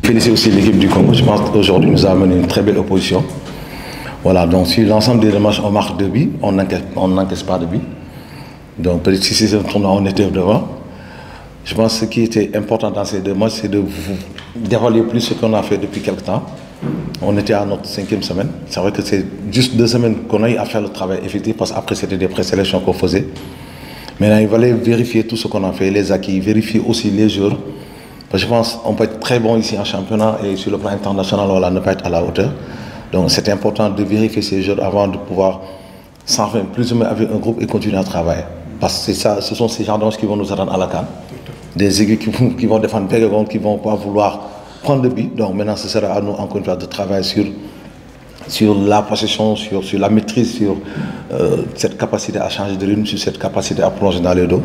Féliciter aussi l'équipe du Congo. Je pense qu'aujourd'hui nous avons mené une très belle opposition. Voilà, donc sur l'ensemble des matchs, on marque 2 buts, on n'encaisse pas de buts. Donc peut-être si c'est un tournoi, on était devant. Je pense que ce qui était important dans ces 2 matchs, c'est d'évaluer plus ce qu'on a fait depuis quelques temps. On était à notre 5e semaine. C'est vrai que c'est juste 2 semaines qu'on a eu à faire le travail effectif parce qu'après c'était des présélections qu'on faisait. Maintenant, il fallait vérifier tout ce qu'on a fait, les acquis, vérifier aussi les joueurs. Parce que je pense qu'on peut être très bon ici en championnat et sur le plan international, voilà, ne pas être à la hauteur. Donc c'est important de vérifier ces joueurs avant de pouvoir s'enfermer plus ou moins avec un groupe et continuer à travailler. Parce que ça, ce sont ces gens qui vont nous attendre à la CAN. Des équipes qui vont défendre Pégagon, qui ne vont pas vouloir prendre le but. Donc maintenant, ce sera à nous encore une fois de travailler sur la possession, sur la maîtrise, sur cette capacité à changer de rythme, sur cette capacité à plonger dans le dos.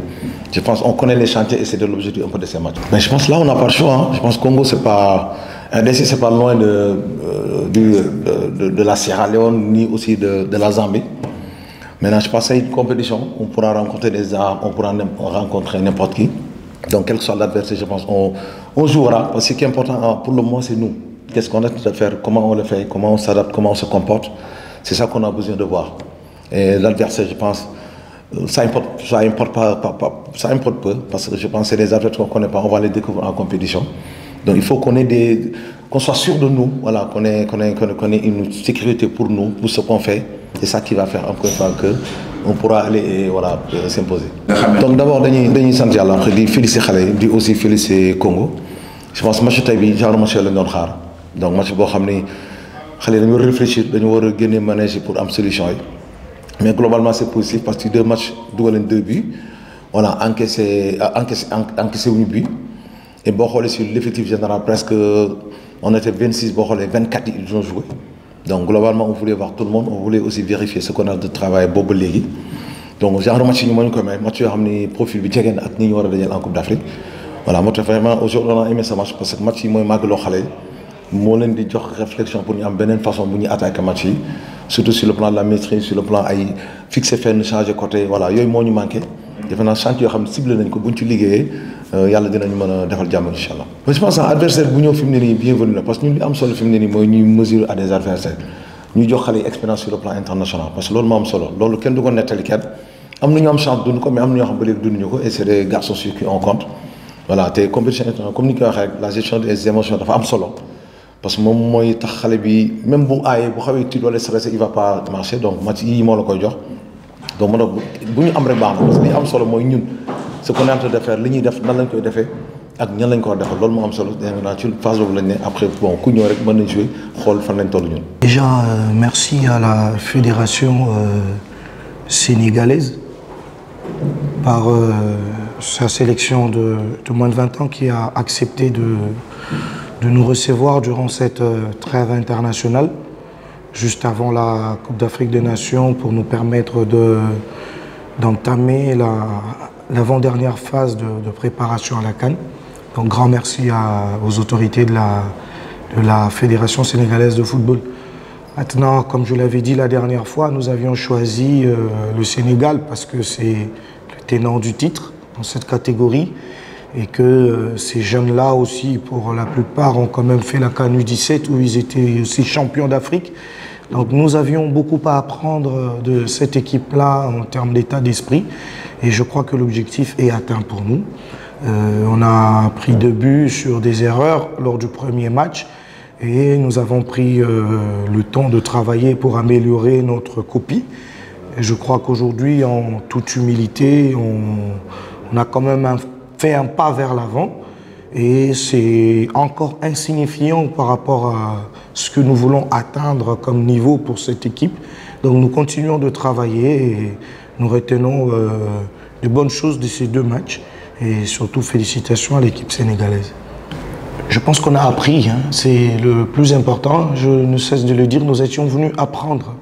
Je pense qu'on connaît les chantiers et c'est de l'objectif un peu de ces matchs. Mais je pense que là, on n'a pas le choix. Hein. Je pense que Congo, c'est pas loin de la Sierra Leone, ni aussi de la Zambie. Maintenant, je pense que c'est une compétition. On pourra rencontrer des armes, on pourra rencontrer n'importe qui. Donc, quel que soit l'adversaire, je pense on jouera. Ce qui est important pour le moment, c'est nous. Qu'est-ce qu'on a à faire, comment on le fait, comment on s'adapte, comment on se comporte. C'est ça qu'on a besoin de voir. Et l'adversaire, je pense, ça importe peu, parce que je pense que c'est des athlètes qu'on ne connaît pas, on va les découvrir en compétition. Donc il faut qu'on soit sûr de nous, voilà, qu'on ait une sécurité pour nous, pour ce qu'on fait. C'est ça qui va faire encore une fois qu'on pourra aller et voilà, s'imposer. Donc d'abord, dañuy sant Yàlla après di féliciter xale yi di aussi féliciter Congo. Je pense que match tey bi genre match la ñu doon xaar. Donc match boo xam ni xale yi dañu war a réfléchir, dañu war a génne manège pour am solution yi. Mais globalement c'est positif parce que 2 matchs dugal nañ 2 buts. Voilà, encaissé wuñu but. Et boo xoolee sur l'effectif général presque on était 26, boo xoolee 24 ils ont joué. Donc globalement on voulait voir tout le monde, on voulait aussi vérifier ce qu'on a de travail boobu léegi. Donc genre match yi moo ñu ko may match yoo xam ni profil bi jege na ak ñi ñu war a dajal en Coupe d'Afrique. Voilà moo tax vraiment aujourd'hui on a aimé ce match parce que match yi mooy màggaloo xale yi moo leen di jox réflexion pour ñu am beneen façon bu ñuy attaquer match yi surtout sur le plan de la maîtrise, sur le plan ay fixer fenn changer côté voilà yooyu moo ñu manqué. defe naa chantier yoo xam ne ciblé nañ ko buñ ci liggéeyee yàlla dinañu mën a defal jàmm incha allah. je pense que adversaire bu ñëw fi mu ne nii bienvenu la parce que ñun li am solo fi mu ne nii mooy ñuy mesurer à des adversaires ñu jox xale yi expérience sur le plan international parce que loolu moo am solo loolu kenn du ko nettali kenn am na ñu am chance dund ko mais am na ñoo xam ba léegi dunduñu ko et c'est des garçons sur qui on compte. Voilà te compétition internationale comme ni ko waxee rek la gestion des émotions dafa am solo parce que moom mooy tax xale bi même bu aayee bu xawee tiit wala stressé il va pas marcher donc match yii moo la koy jox. Donc moo tax bu ñu am rek baax na parce que li am solo mooy ñun ce qu'on est en train de faire li ñuy def nan lañ koy defee ak ñan lañ ko war a defal loolu moo am solo dégg nga ci phase boobu lañ ne après bon ku ñëw rek mën nañ jouer xool fan lañ toll ñun. Déjà merci à la fédération sénégalaise par sa sélection de moins de 20 ans qui a accepté de nous recevoir durant cette trêve internationale. Juste avant la Coupe d'Afrique des Nations pour nous permettre d'entamer l'avant-dernière phase de préparation à la CAN. Donc grand merci aux autorités de la Fédération sénégalaise de football. Maintenant, comme je l'avais dit la dernière fois, nous avions choisi le Sénégal parce que c'est le tenant du titre dans cette catégorie et que ces jeunes-là aussi, pour la plupart, ont quand même fait la CAN U17 où ils étaient aussi champions d'Afrique. Donc nous avions beaucoup à apprendre de cette équipe-là en termes d'état d'esprit et je crois que l'objectif est atteint pour nous. On a pris 2 buts sur des erreurs lors du premier match et nous avons pris le temps de travailler pour améliorer notre copie. Et je crois qu'aujourd'hui, en toute humilité, on a quand même fait un pas vers l'avant et c'est encore insignifiant par rapport à ce que nous voulons atteindre comme niveau pour cette équipe. Donc nous continuons de travailler et nous retenons de bonnes choses de ces 2 matchs et surtout félicitations à l'équipe sénégalaise. Je pense qu'on a appris, hein, c'est le plus important, je ne cesse de le dire, nous étions venus apprendre.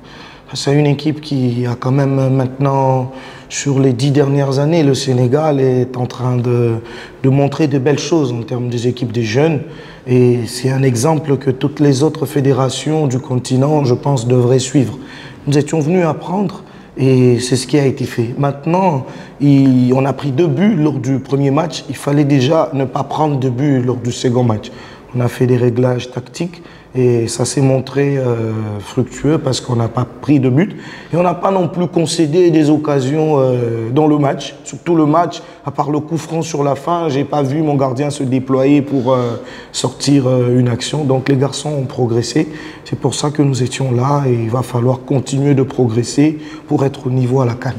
C'est une équipe qui a quand même maintenant, sur les 10 dernières années, le Sénégal est en train de montrer de belles choses en termes des équipes des jeunes. Et c'est un exemple que toutes les autres fédérations du continent, je pense, devraient suivre. Nous étions venus apprendre et c'est ce qui a été fait. Maintenant, on a pris 2 buts lors du premier match. Il fallait déjà ne pas prendre de buts lors du second match. on a fait des réglages tactiques et ça s'est montré fructueux parce qu'on n'a pas pris de but et on n'a pas non plus concédé des occasions dans le match. Surtout le match, à part le coup franc sur la fin, j'ai pas vu mon gardien se déployer pour sortir une action. Donc les garçons ont progressé. C'est pour ça que nous étions là et il va falloir continuer de progresser pour être au niveau à la CAN.